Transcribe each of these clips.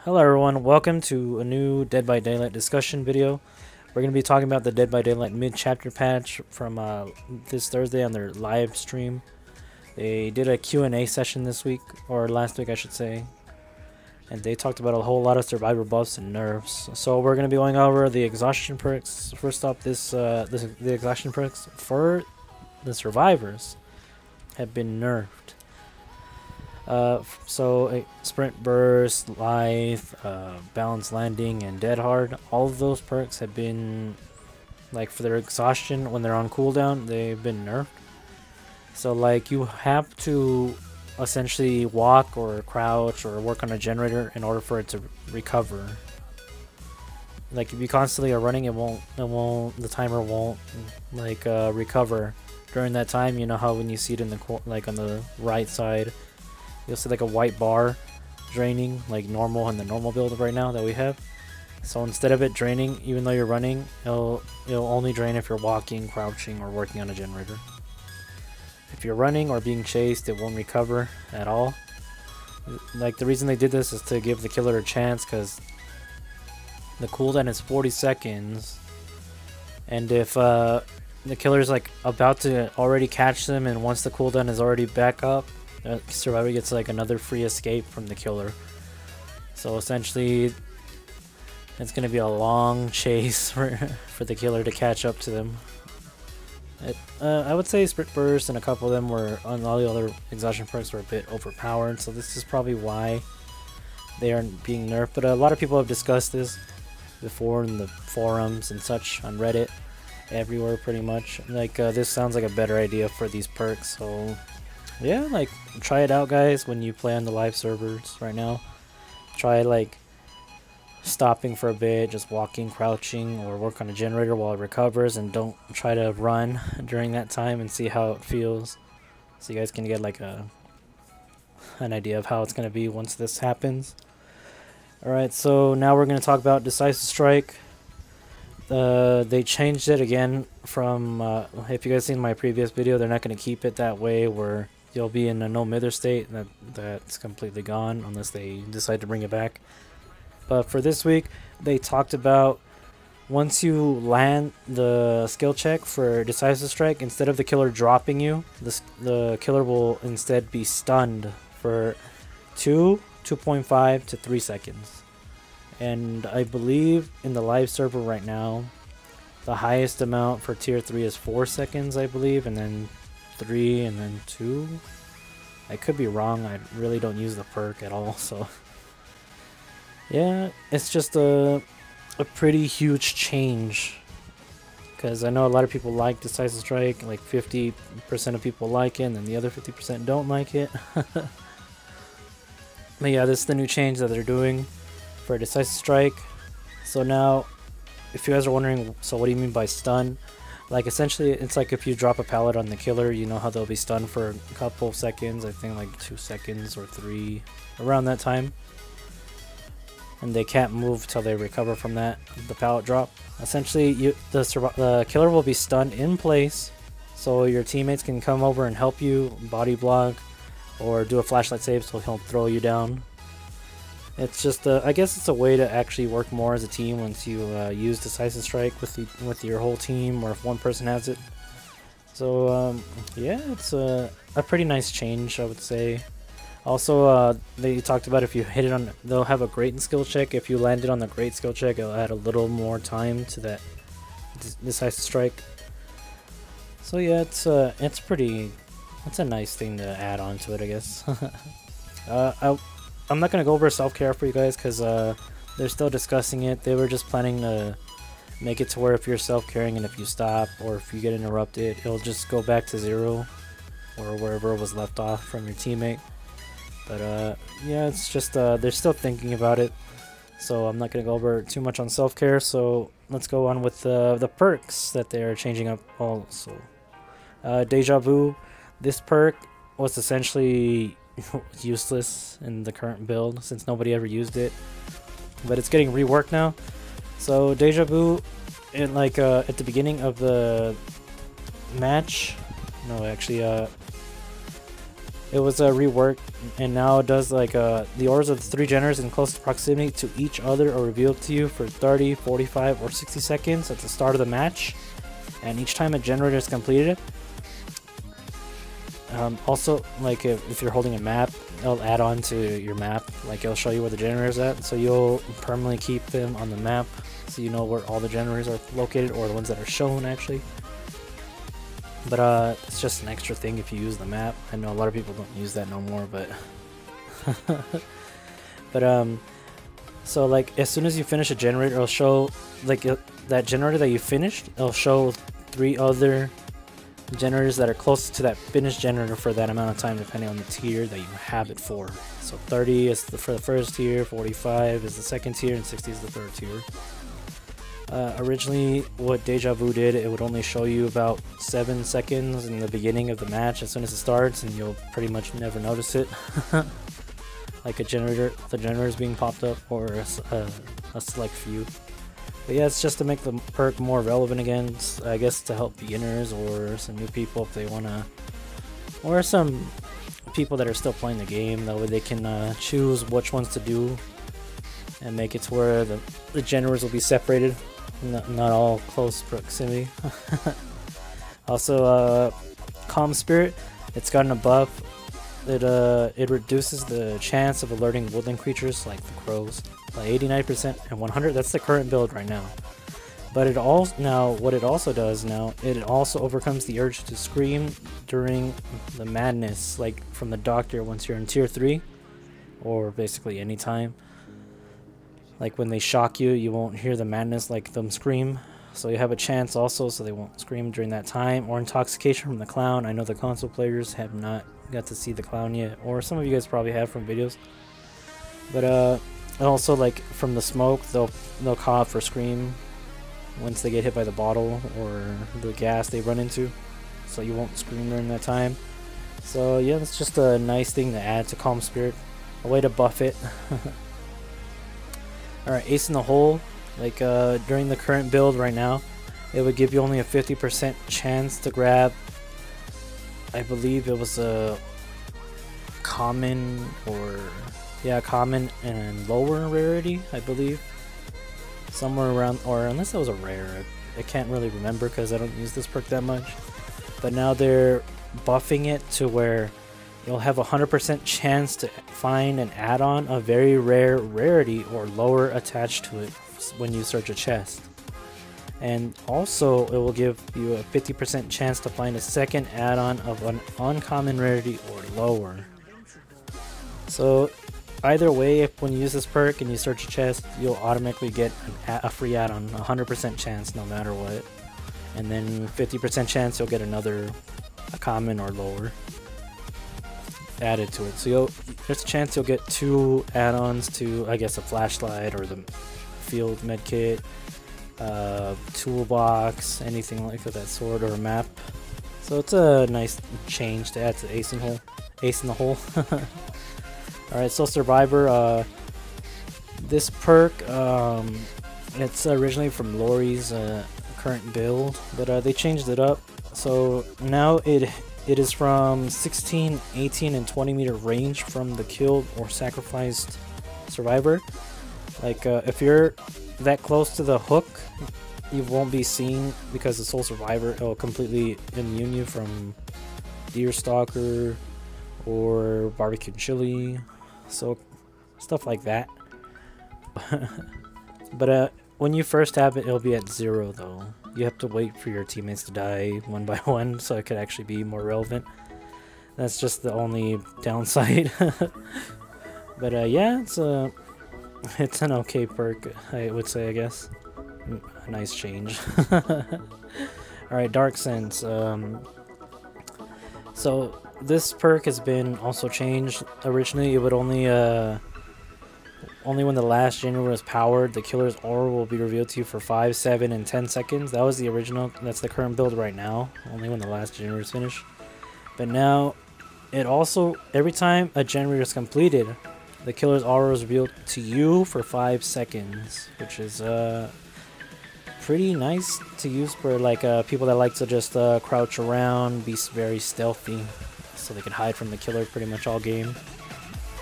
Hello everyone, welcome to a new Dead by Daylight discussion video. We're going to be talking about the Dead by Daylight mid-chapter patch from this Thursday on their live stream. They did a Q&A session this week, or last week I should say, and they talked about a whole lot of survivor buffs and nerfs. So we're going to be going over the exhaustion perks. First off, the exhaustion perks for the survivors have been nerfed. So sprint burst, life, balance landing, and dead hard, all of those perks have been, like, for their exhaustion when they're on cooldown, they've been nerfed. So like you have to essentially walk or crouch or work on a generator in order for it to recover. Like if you constantly are running, the timer won't like recover during that time. You know how when you see it in the like on the right side, you'll see like a white bar draining, like normal in the normal build right now that we have. So instead of it draining, even though you're running, it'll only drain if you're walking, crouching, or working on a generator. If you're running or being chased, it won't recover at all. Like the reason they did this is to give the killer a chance, because the cooldown is 40 seconds, and if the killer's like about to already catch them, and once the cooldown is already back up, survivor gets like another free escape from the killer. So essentially it's going to be a long chase for the killer to catch up to them. I would say sprint burst and a couple of them were on all the other exhaustion perks were a bit overpowered, so this is probably why they aren't being nerfed. But a lot of people have discussed this before in the forums and such, on Reddit, everywhere pretty much. Like this sounds like a better idea for these perks, so yeah, like try it out guys when you play on the live servers right now. Try like stopping for a bit, just walking, crouching, or work on a generator while it recovers, and don't try to run during that time, and see how it feels, so you guys can get like an idea of how it's going to be once this happens. Alright, so now we're going to talk about Decisive Strike. They changed it again from, if you guys seen my previous video, they're not going to keep it that way where you'll be in a no mither state. That's completely gone unless they decide to bring it back. But for this week, they talked about once you land the skill check for Decisive Strike, instead of the killer dropping you, the killer will instead be stunned for 2.5 to 3 seconds. And I believe in the live server right now, the highest amount for tier 3 is 4 seconds, I believe, and then 3, and then 2. I could be wrong, I really don't use the perk at all, so yeah, it's just a pretty huge change, because I know a lot of people like Decisive Strike, like 50% of people like it, and then the other 50% don't like it. But yeah, this is the new change that they're doing for Decisive Strike. So now, if you guys are wondering, so what do you mean by stun? Like essentially, it's like if you drop a pallet on the killer, you know how they'll be stunned for a couple of seconds, I think like 2 seconds or 3, around that time. And they can't move till they recover from that, the pallet drop. Essentially, the killer will be stunned in place, so your teammates can come over and help you, body block, or do a flashlight save so he'll throw you down. It's just, I guess it's a way to actually work more as a team once you use Decisive Strike with your whole team, or if one person has it. So yeah, it's a pretty nice change, I would say. Also, they talked about if you hit it on, they'll have a great skill check. If you landed on the great skill check, it'll add a little more time to that Decisive Strike. So yeah, it's a nice thing to add on to it, I guess. I'm not gonna go over self-care for you guys, because they're still discussing it. They were just planning to make it to where if you're self-caring and if you stop or if you get interrupted, it'll just go back to 0 or wherever it was left off from your teammate. But yeah, it's just they're still thinking about it, so I'm not going to go over too much on self-care. So let's go on with the perks that they're changing up also. Deja Vu, this perk was essentially useless in the current build since nobody ever used it, but it's getting reworked now. So Deja Vu, in like at the beginning of the match, no actually It was reworked, and now it does like the orders of the 3 generators in close proximity to each other are revealed to you for 30, 45, or 60 seconds at the start of the match, and each time a generator is completed. Also, like if you're holding a map, it'll add on to your map. Like it'll show you where the generator is at, so you'll permanently keep them on the map, so you know where all the generators are located, or the ones that are shown actually. But it's just an extra thing if you use the map. I know a lot of people don't use that no more, but but so like as soon as you finish a generator, it'll show like that generator that you finished. It'll show 3 other generators that are close to that finished generator for that amount of time, depending on the tier that you have it for. So 30 is for the first tier, 45 is the second tier, and 60 is the third tier. Originally, what Deja Vu did, it would only show you about 7 seconds in the beginning of the match as soon as it starts, and you'll pretty much never notice it. Like the generator is being popped up, or a select few. But yeah, it's just to make the perk more relevant again, I guess, to help beginners or some new people if they wanna, or some people that are still playing the game. That way they can choose which ones to do and make it to where the generators will be separated, not all close proximity. Also, Calm Spirit, it's gotten a buff. It reduces the chance of alerting woodland creatures like the crows by 89% and 100. That's the current build right now. But it also what it also does now, it also overcomes the urge to scream during the madness, like from the doctor once you're in tier 3, or basically anytime. Like when they shock you, you won't hear the madness like them scream. So you have a chance also, so they won't scream during that time. Or intoxication from the clown. I know the console players have not got to see the clown yet, or some of you guys probably have from videos. But also like from the smoke, they'll cough or scream once they get hit by the bottle or the gas they run into. So you won't scream during that time. So yeah, it's just a nice thing to add to Calm Spirit. A way to buff it. Alright, Ace in the Hole. Like during the current build right now, it would give you only a 50% chance to grab, I believe it was a common, or yeah, common and lower rarity, I believe. Somewhere around, or unless it was a rare, I can't really remember because I don't use this perk that much. But now they're buffing it to where you'll have a 100% chance to find an add-on of very rare rarity or lower attached to it when you search a chest. And also it will give you a 50% chance to find a second add-on of an uncommon rarity or lower. So either way, if when you use this perk and you search a chest, you'll automatically get a free add-on, 100% chance no matter what. And then 50% chance you'll get another common or lower added to it. So there's a chance you'll get 2 add-ons to, I guess, a flashlight or the field medkit, toolbox, anything like that sort, or a map. So it's a nice change to add to Ace in the Hole. Alright, so Survivor, this perk, it's originally from Lori's current build, but they changed it up. So now it is from 16, 18, and 20 meter range from the killed or sacrificed survivor. Like if you're that close to the hook, you won't be seen because the Soul Survivor will completely immune you from Deer Stalker or Barbecue Chili, so stuff like that. But when you first have it, it'll be at 0 though. You have to wait for your teammates to die one by one so it could actually be more relevant. That's just the only downside. But yeah, it's an okay perk, I would say, I guess. A nice change. Alright, Dark Sense. So this perk has been also changed. Originally it would only when the last generator was powered, the killer's aura will be revealed to you for 5, 7, and 10 seconds. That was the original. That's the current build right now. Only when the last generator is finished. But now, it also, every time a generator is completed, the killer's aura is revealed to you for 5 seconds, which is pretty nice to use for like people that like to just crouch around, be very stealthy. so they can hide from the killer pretty much all game.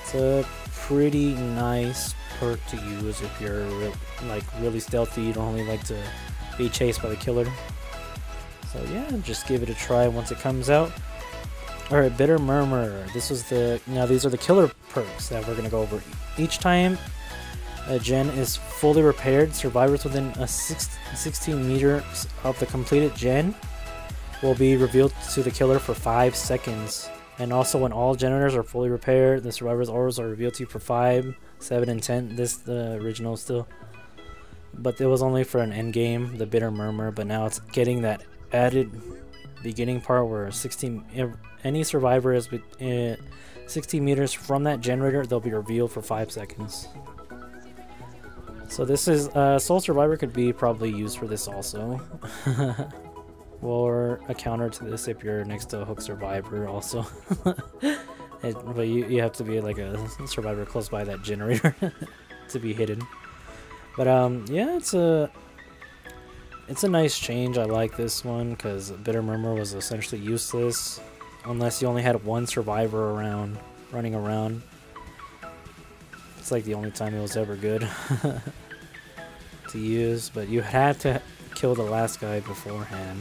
It's a pretty nice perk to use if you're like really stealthy, you don't only like to be chased by the killer. So yeah, just give it a try once it comes out. Alright, Bitter Murmur. This was now these are the killer perks that we're gonna go over. Each time a gen is fully repaired, survivors within 16 meters of the completed gen will be revealed to the killer for 5 seconds. And also when all generators are fully repaired, the survivor's auras are revealed to you for 5, 7, and 10. This the original still. But it was only for an end game, the Bitter Murmur, but now it's getting that added beginning part where any survivor is 60 meters from that generator, they'll be revealed for 5 seconds. So this is Soul Survivor could be probably used for this also. Or a counter to this if you're next to a Hook Survivor also. But you have to be like a survivor close by that generator to be hidden. But yeah, it's a nice change. I like this one because Bitter Murmur was essentially useless unless you only had one survivor running around. It's like the only time it was ever good to use, but you had to kill the last guy beforehand.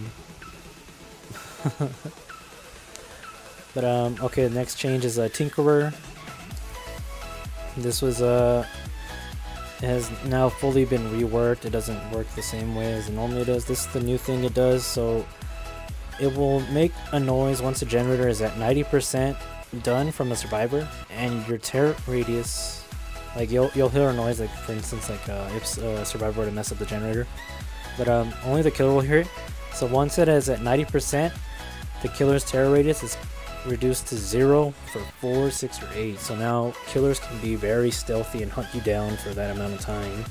But okay, the next change is Tinkerer. This was has now fully been reworked. It doesn't work the same way as it normally does. This is the new thing it does. So it will make a noise once the generator is at 90% done from a survivor, and your terror radius, like you'll hear a noise, like for instance, like if a survivor were to mess up the generator, but only the killer will hear it. So once it is at 90%, the killer's terror radius is reduced to 0 for 4, 6, or 8. So now killers can be very stealthy and hunt you down for that amount of time.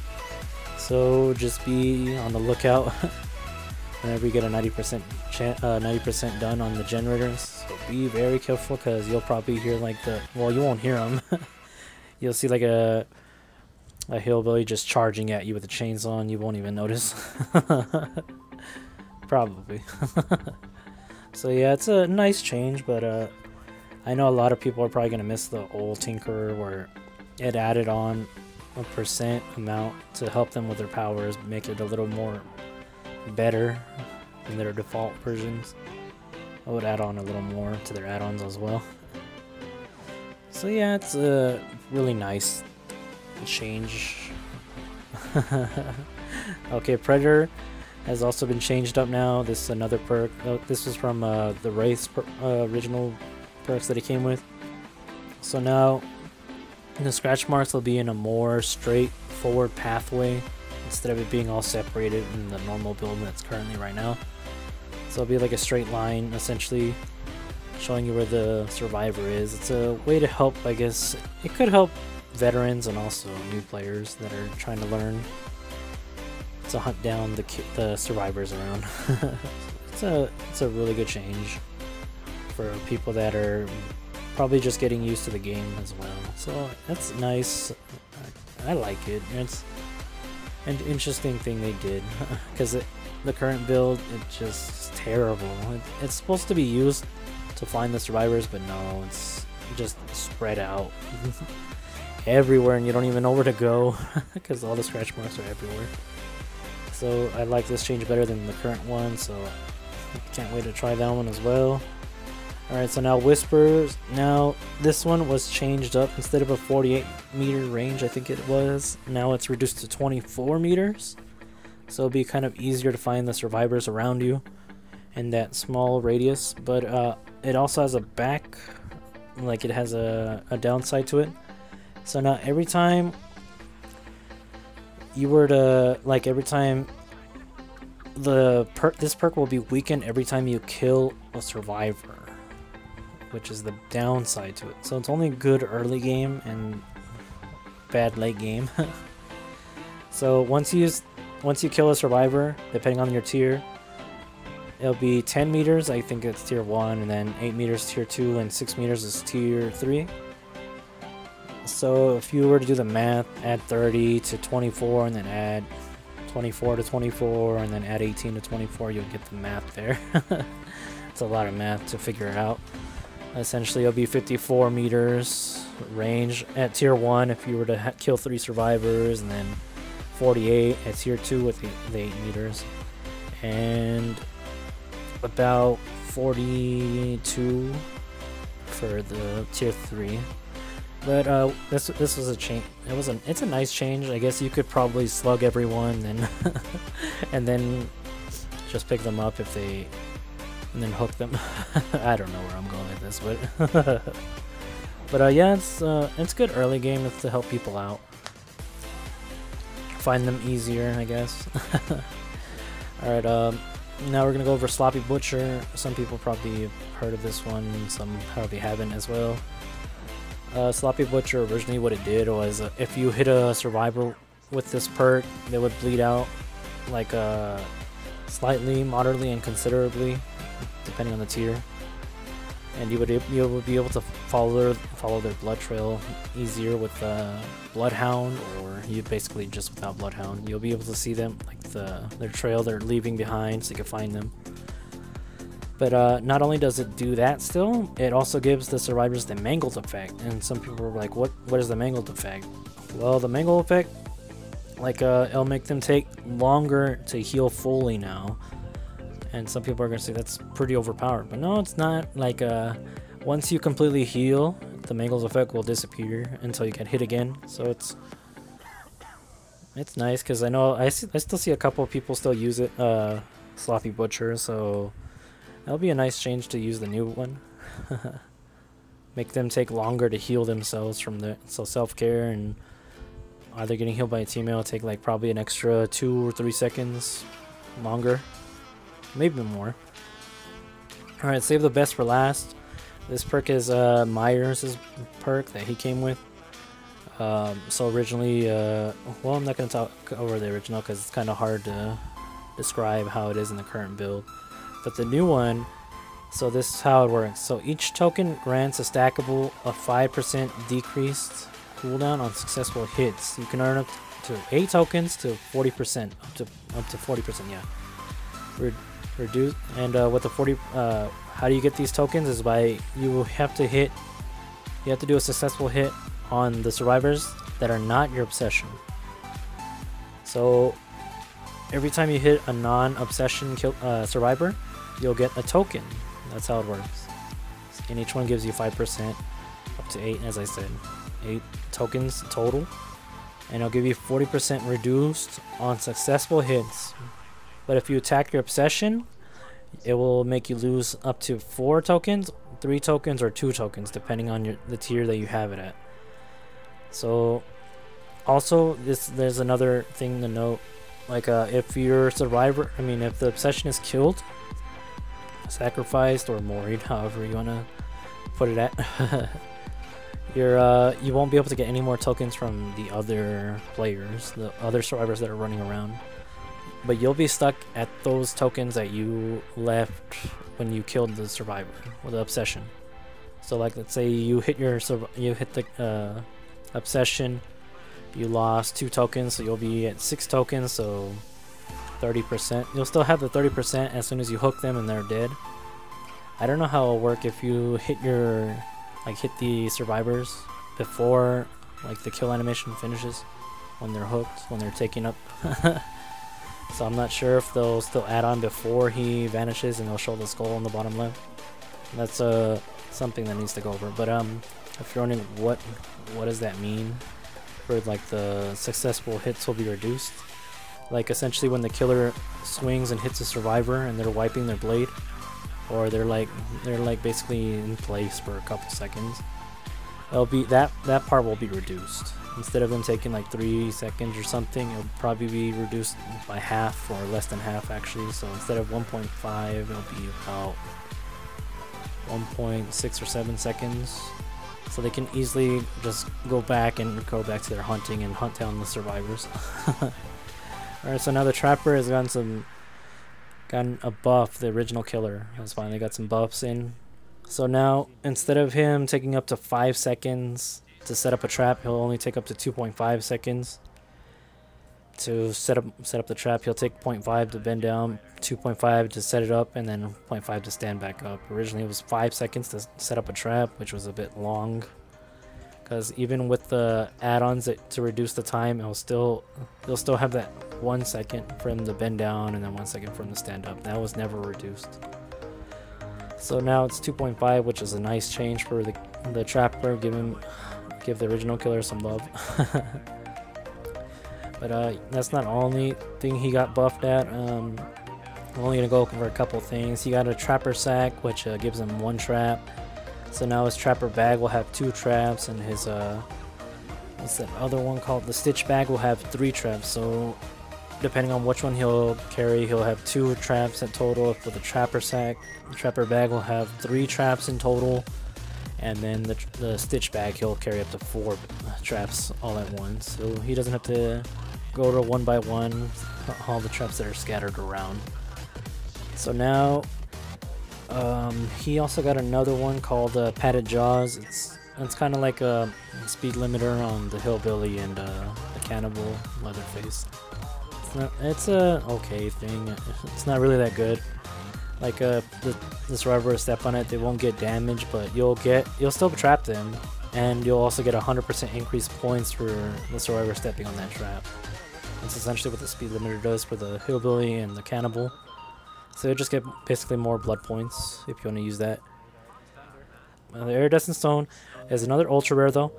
So just be on the lookout whenever you get a 90% done on the generators. So be very careful because you'll probably hear like well, you won't hear them. You'll see like a hillbilly just charging at you with a chainsaw and you won't even notice. Probably. So yeah, it's a nice change, but I know a lot of people are probably going to miss the old Tinkerer where it added on a percent amount to help them with their powers, make it a little more better than their default versions. I would add on a little more to their add-ons as well. So yeah, it's a really nice change. Okay, Predator has also been changed up now. This is another perk. This was from the Wraith's original perks that it came with. So now the scratch marks will be in a more straightforward pathway instead of it being all separated in the normal build that's currently right now. So it'll be like a straight line essentially showing you where the survivor is. It's a way to help, I guess. It could help veterans and also new players that are trying to learn to hunt down the survivors around. It's a really good change for people that are probably just getting used to the game as well. So that's nice. I like it. It's an interesting thing they did because the current build, it's just terrible. It's supposed to be used to find the survivors, but no, it's just spread out everywhere and you don't even know where to go because all the scratch marks are everywhere. So I like this change better than the current one, so I can't wait to try that one as well. Alright, so now Whispers. Now this one was changed up. Instead of a 48 meter range, I think it was, now it's reduced to 24 meters. So it'll be kind of easier to find the survivors around you in that small radius. But it also has a back, like it has a downside to it. So now every time you were to, like, every time this perk will be weakened every time you kill a survivor, which is the downside to it. So it's only good early game and bad late game. So once you kill a survivor, depending on your tier, it'll be 10 meters, I think it's tier 1, and then 8 meters tier 2, and 6 meters is tier 3. So if you were to do the math, add 30 to 24 and then add 24 to 24 and then add 18 to 24, you'll get the math there. It's a lot of math to figure out. Essentially, it'll be 54 meters range at tier 1 if you were to kill 3 survivors, and then 48 at tier 2 with the 8 meters, and about 42 for the tier 3. But this was a change. It's a nice change. I guess you could probably slug everyone and and then just pick them up if they, and then hook them. I don't know where I'm going with this, but yeah, it's good early game. It's to help people out, find them easier, I guess. All right, now we're gonna go over Sloppy Butcher. Some people probably have heard of this one, some probably haven't as well. Sloppy Butcher, originally what it did was if you hit a survivor with this perk, they would bleed out like slightly, moderately, and considerably, depending on the tier. And you would be able to follow their blood trail easier with Bloodhound, or you basically just without Bloodhound. You'll be able to see them, like their trail they're leaving behind, so you can find them. But not only does it do that still, it also gives the survivors the mangled effect. And some people are like, what is the mangled effect? Well, the mangled effect, like it'll make them take longer to heal fully now. And some people are going to say that's pretty overpowered. But no, it's not. Like once you completely heal, the mangled effect will disappear until you get hit again. So it's nice, because I know I still see a couple of people still use it, Sloppy Butcher, so that'll be a nice change to use the new one. Make them take longer to heal themselves from so self-care, and either getting healed by a teammate will take like probably an extra 2 or 3 seconds longer, maybe more. Alright, save the best for last. This perk is Myers' perk that he came with. So originally, well, I'm not going to talk over the original because it's kind of hard to describe how it is in the current build. But the new one, so this is how it works. So each token grants a stackable of 5% decreased cooldown on successful hits. You can earn up to 8 tokens to 40%, up to 40%. Yeah. Reduce, and with the 40, how do you get these tokens? Is by you have to do a successful hit on the survivors that are not your obsession. So every time you hit a non-obsession survivor, you'll get a token. That's how it works. And each one gives you 5%, up to 8, as I said. 8 tokens total. And it'll give you 40% reduced on successful hits. But if you attack your obsession, it will make you lose up to 4 tokens, 3 tokens, or 2 tokens, depending on the tier that you have it at. So, also, there's another thing to note. Like, if your survivor, if the obsession is killed, sacrificed, or moried, however you wanna put it at, you won't be able to get any more tokens from the other players, the other survivors that are running around. But you'll be stuck at those tokens that you left when you killed the survivor with the obsession. So, like, let's say you hit the obsession, you lost 2 tokens, so you'll be at 6 tokens, so 30%. You'll still have the 30% as soon as you hook them and they're dead. I don't know how it'll work if you hit the survivors before like the kill animation finishes, when they're hooked, when they're taking up. So I'm not sure if they'll still add on before he vanishes and they'll show the skull on the bottom left. That's something that needs to go over. But if you're wondering what does that mean, for like the successful hits will be reduced. Like essentially when the killer swings and hits a survivor and they're wiping their blade, or they're like basically in place for a couple seconds, it'll be that part will be reduced. Instead of them taking like 3 seconds or something, it'll probably be reduced by half, or less than half actually. So instead of 1.5, it'll be about 1.6 or 7 seconds. So they can easily just go back to their hunting and hunt down the survivors. Alright, so now the Trapper has gotten a buff. The original killer has finally got some buffs in. So now, instead of him taking up to 5 seconds to set up a trap, he'll only take up to 2.5 seconds to set up the trap. He'll take 0.5 to bend down, 2.5 to set it up, and then 0.5 to stand back up. Originally it was 5 seconds to set up a trap, which was a bit long, because even with the add-ons to reduce the time, you'll still have that 1 second for him to bend down and then 1 second for him to stand up. That was never reduced. So now it's 2.5, which is a nice change for the trapper. Give the original killer some love. But that's not the only thing he got buffed at. I'm only gonna go over a couple things. He got a trapper sack, which gives him 1 trap. So now his trapper bag will have 2 traps, and his what's that other one called? The stitch bag will have 3 traps. So depending on which one he'll carry, he'll have 2 traps in total. For the trapper sack, the trapper bag will have 3 traps in total, and then the stitch bag he'll carry up to 4 traps all at once. So he doesn't have to go to 1 by 1 all the traps that are scattered around. So now he also got another one called Padded Jaws. It's kind of like a speed limiter on the Hillbilly and the Cannibal Leatherface. It's a okay thing. It's not really that good. Like the survivor will step on it, they won't get damage, but you'll still trap them, and you'll also get 100% increased points for the survivor stepping on that trap. That's essentially what the speed limiter does for the Hillbilly and the Cannibal. So you'll just get basically more blood points if you want to use that. The Iridescent Stone is another ultra rare though.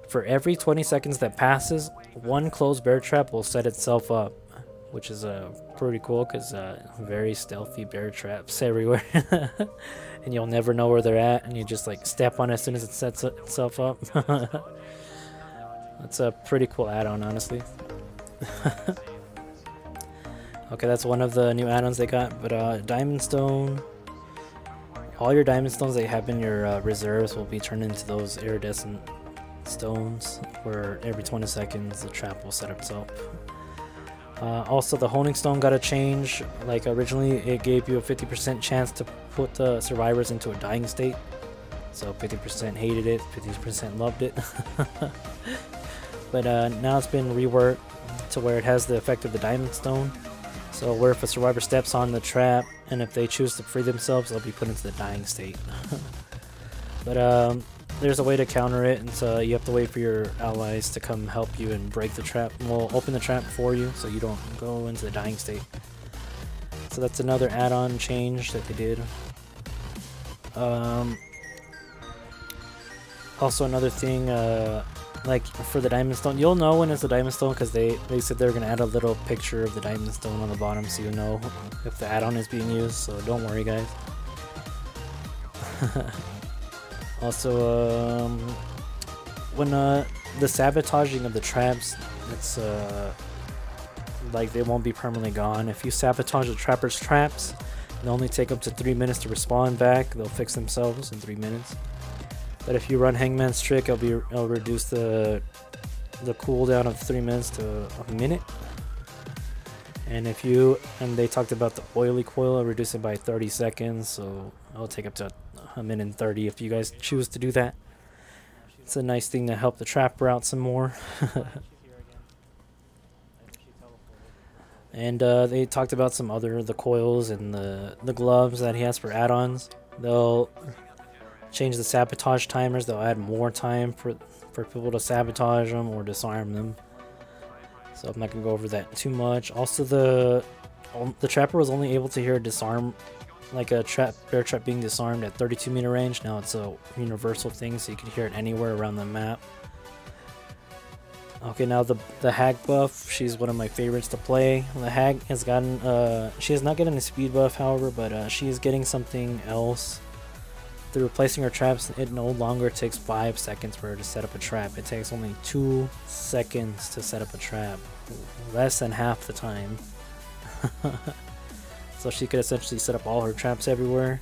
For every 20 seconds that passes, 1 closed bear trap will set itself up, which is pretty cool because very stealthy bear traps everywhere. And you'll never know where they're at, and you just like step on it as soon as it sets itself up. That's a pretty cool add-on, honestly. Okay, that's one of the new add-ons they got. But Diamond Stone, all your Diamond Stones that you have in your reserves will be turned into those Iridescent Stones, where every 20 seconds the trap will set itself. Also, the Honing Stone got a change. Like originally it gave you a 50% chance to put the survivors into a dying state. So 50% hated it, 50% loved it. But now it's been reworked to where it has the effect of the Diamond Stone. So where if a survivor steps on the trap, and if they choose to free themselves, they'll be put into the dying state. But there's a way to counter it, and so you have to wait for your allies to come help you and break the trap. We'll open the trap for you so you don't go into the dying state. So that's another add-on change that they did. Also another thing, like for the Diamond Stone, you'll know when it's a Diamond Stone because they said they're going to add a little picture of the Diamond Stone on the bottom so you know if the add-on is being used, so don't worry guys. Also, when the sabotaging of the traps, it's like they won't be permanently gone. If you sabotage the trapper's traps, they'll only take up to 3 minutes to respawn back. They'll fix themselves in 3 minutes. But if you run Hangman's Trick, it'll reduce the cooldown of 3 minutes to a minute. And they talked about the oily coil, it'll reduce it by 30 seconds, so it'll take up to a minute and 30 if you guys choose to do that. It's a nice thing to help the trapper out some more. And they talked about some the coils and the gloves that he has for add-ons. They'll change the sabotage timers. They'll add more time for people to sabotage them or disarm them. So I'm not gonna go over that too much. Also, the trapper was only able to hear a disarm, like a bear trap being disarmed at 32-meter range. Now it's a universal thing, so you can hear it anywhere around the map. Okay, now the Hag buff, she's one of my favorites to play. The Hag has gotten, she has not gotten a speed buff, however, but she is getting something else. Through replacing her traps, it no longer takes 5 seconds for her to set up a trap. It takes only 2 seconds to set up a trap. Less than half the time. So she could essentially set up all her traps everywhere.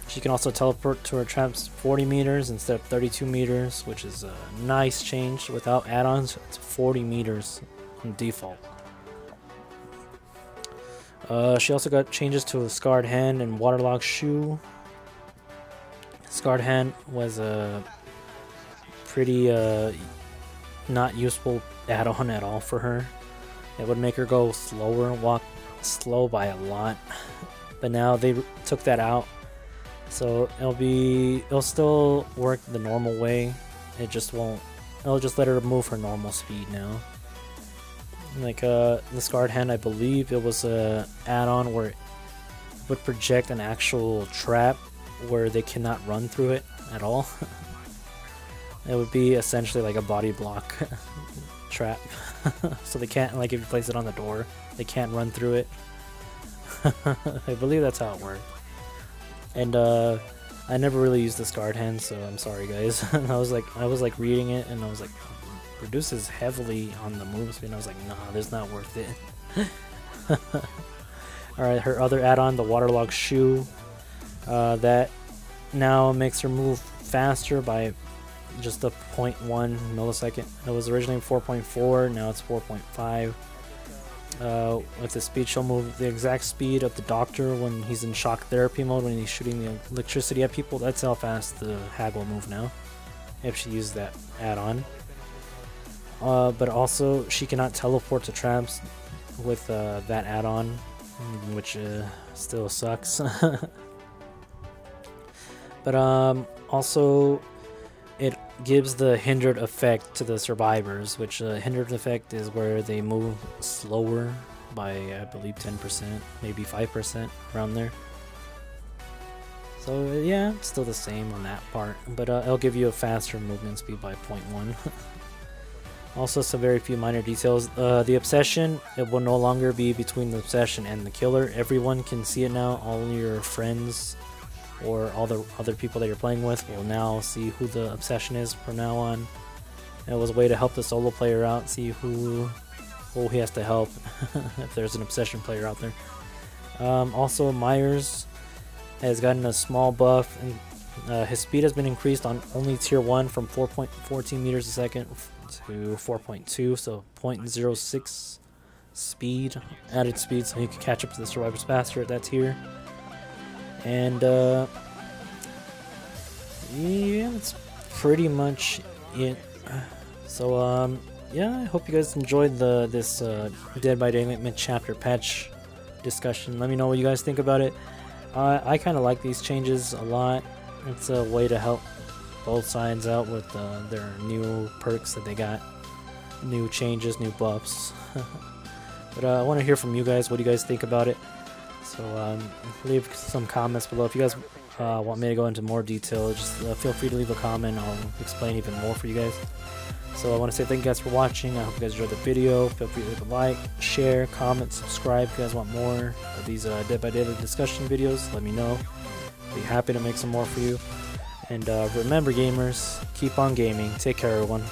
She can also teleport to her traps 40 meters instead of 32 meters, which is a nice change. Without add-ons, it's 40 meters on default. She also got changes to a Scarred Hand and Waterlogged Shoe. Scarred Hand was a pretty not useful add-on at all for her. It would make her go slower, walk slow by a lot. But now they took that out, so it'll still work the normal way. It just won't. It'll just let her move her normal speed now. Like the Scarred Hand, I believe it was a add-on where it would project an actual trap where they cannot run through it at all. It would be essentially like a body block trap. So they can't, like if you place it on the door, they can't run through it. I believe that's how it worked. And I never really used the Scarred Hand, so I'm sorry guys. I was like reading it and I was like, reduces heavily on the move speed, and I was like, nah, this is not worth it. Alright, her other add-on, the Waterlogged Shoe, that now makes her move faster by just a 0.1 millisecond. It was originally 4.4, now it's 4.5. With the speed, she'll move the exact speed of the Doctor when he's in shock therapy mode, when he's shooting the electricity at people. That's how fast the Hag will move now, if she uses that add-on. But also, she cannot teleport to traps with that add-on, which still sucks. But also, it gives the hindered effect to the survivors, which hindered effect is where they move slower by, I believe, 10%, maybe 5%, around there. So yeah, it's still the same on that part, but it'll give you a faster movement speed by 0.1. Also, some very few minor details. The obsession, it will no longer be between the obsession and the killer. Everyone can see it now. All your friends or all the other people that you're playing with will now see who the obsession is from now on. And it was a way to help the solo player out, see who he has to help if there's an obsession player out there. Also, Myers has gotten a small buff, and his speed has been increased on only tier 1 from 4.14 meters a second to 4.2, so 0.06 speed, added speed, so he can catch up to the survivors faster at that tier. And yeah, that's pretty much it. So yeah, I hope you guys enjoyed this Dead by Daylight mid-chapter patch discussion. Let me know what you guys think about it. I kind of like these changes a lot. It's a way to help both sides out with their new perks that they got, new changes, new buffs. But I want to hear from you guys. What do you guys think about it? So leave some comments below. If you guys want me to go into more detail, just feel free to leave a comment. I'll explain even more for you guys. So I want to say thank you guys for watching. I hope you guys enjoyed the video. Feel free to leave a like, share, comment, subscribe. If you guys want more of these Dead by Daylight discussion videos, let me know. I'll be happy to make some more for you. And remember, gamers, keep on gaming. Take care, everyone.